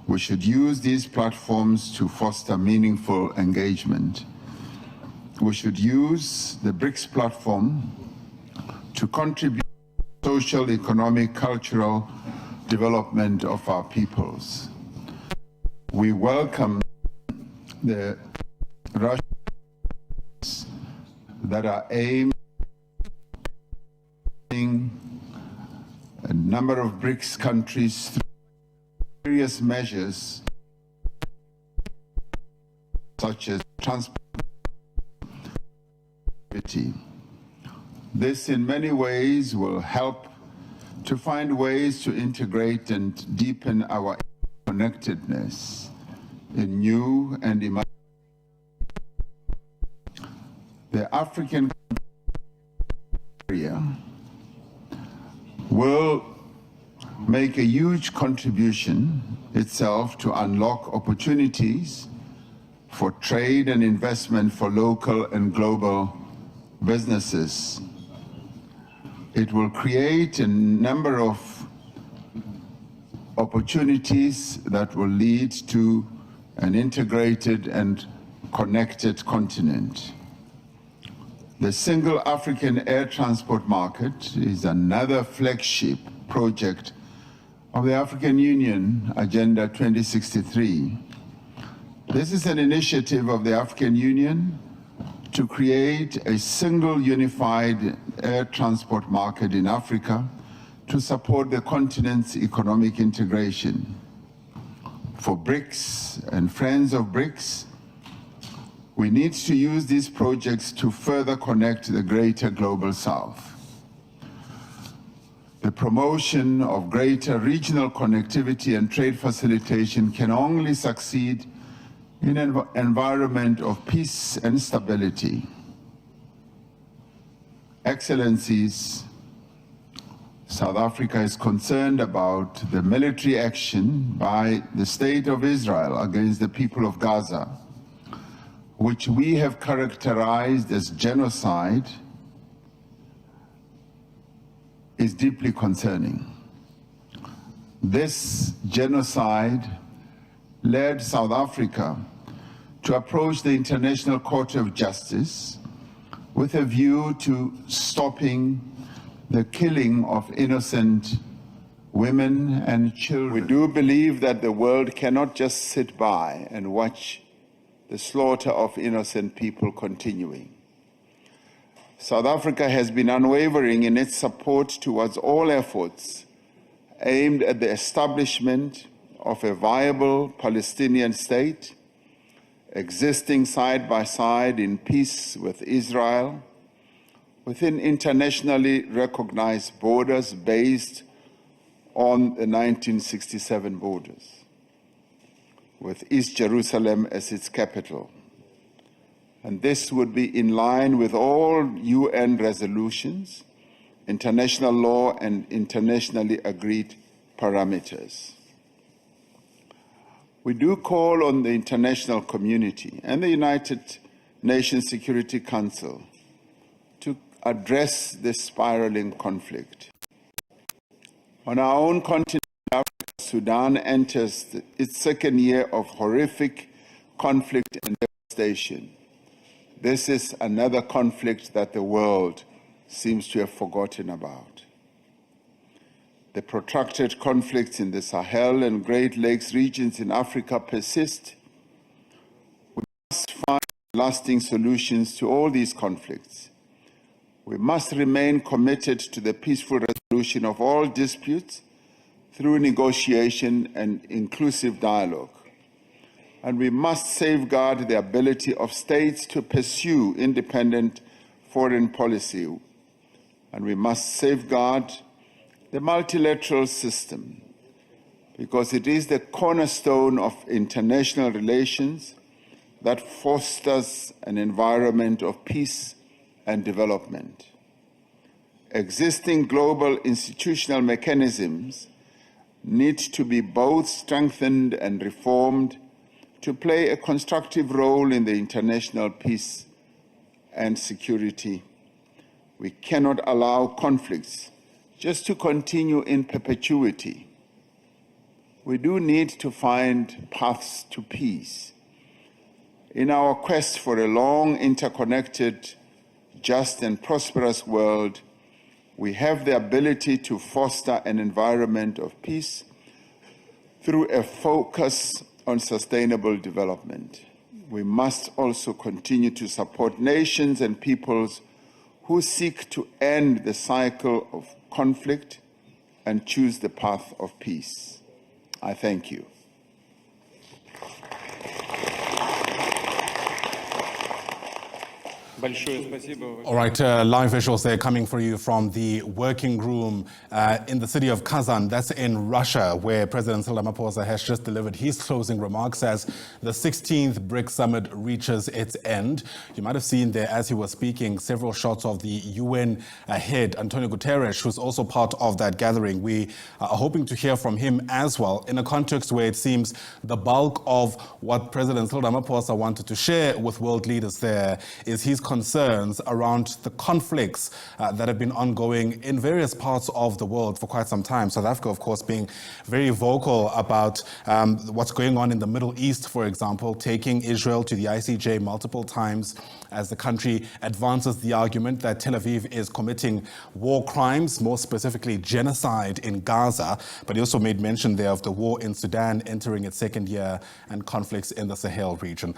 We should use these platforms to foster meaningful engagement. We should use the BRICS platform to contribute to social, economic, cultural development of our peoples. We welcome the Russians that are aimed at a number of BRICS countries through various measures such as transport. This in many ways will help to find ways to integrate and deepen our connectedness in new and emerging. The African area will make a huge contribution itself to unlock opportunities for trade and investment for local and global businesses. It will create a number of opportunities that will lead to an integrated and connected continent. The Single African Air Transport Market is another flagship project of the African Union Agenda 2063. This is an initiative of the African Union to create a single unified air transport market in Africa to support the continent's economic integration. For BRICS and friends of BRICS, we need to use these projects to further connect the greater global South. The promotion of greater regional connectivity and trade facilitation can only succeed in an environment of peace and stability. Excellencies, South Africa is concerned about the military action by the State of Israel against the people of Gaza, which we have characterized as genocide, is deeply concerning. This genocide led South Africa to approach the International Court of Justice with a view to stopping the killing of innocent women and children. We do believe that the world cannot just sit by and watch the slaughter of innocent people continuing. South Africa has been unwavering in its support towards all efforts aimed at the establishment of a viable Palestinian state, existing side by side in peace with Israel, within internationally recognized borders based on the 1967 borders, with East Jerusalem as its capital. And this would be in line with all UN resolutions, international law, and internationally agreed parameters. We do call on the international community and the United Nations Security Council to address this spiraling conflict. On our own continent, Africa, Sudan enters its second year of horrific conflict and devastation. This is another conflict that the world seems to have forgotten about. The protracted conflicts in the Sahel and Great Lakes regions in Africa persist. We must find lasting solutions to all these conflicts. We must remain committed to the peaceful resolution of all disputes through negotiation and inclusive dialogue. And we must safeguard the ability of states to pursue independent foreign policy. And we must safeguard the multilateral system, because it is the cornerstone of international relations that fosters an environment of peace and development. Existing global institutional mechanisms need to be both strengthened and reformed to play a constructive role in the international peace and security. We cannot allow conflicts just to continue in perpetuity. we do need to find paths to peace. In our quest for a long, interconnected, just and prosperous world, we have the ability to foster an environment of peace through a focus on sustainable development. We must also continue to support nations and peoples who seek to end the cycle of conflict and choose the path of peace. I thank you. All right, live visuals there coming for you from the working room in the city of Kazan, that's in Russia, where President Cyril Ramaphosa has just delivered his closing remarks as the 16th BRICS Summit reaches its end. You might have seen there, as he was speaking, several shots of the UN head, Antonio Guterres, who's also part of that gathering. We are hoping to hear from him as well, in a context where it seems the bulk of what President Cyril Ramaphosa wanted to share with world leaders there is his concerns around the conflicts that have been ongoing in various parts of the world for quite some time. South Africa, of course, being very vocal about what's going on in the Middle East, for example, taking Israel to the ICJ multiple times as the country advances the argument that Tel Aviv is committing war crimes, more specifically genocide in Gaza. But he also made mention there of the war in Sudan entering its second year and conflicts in the Sahel region.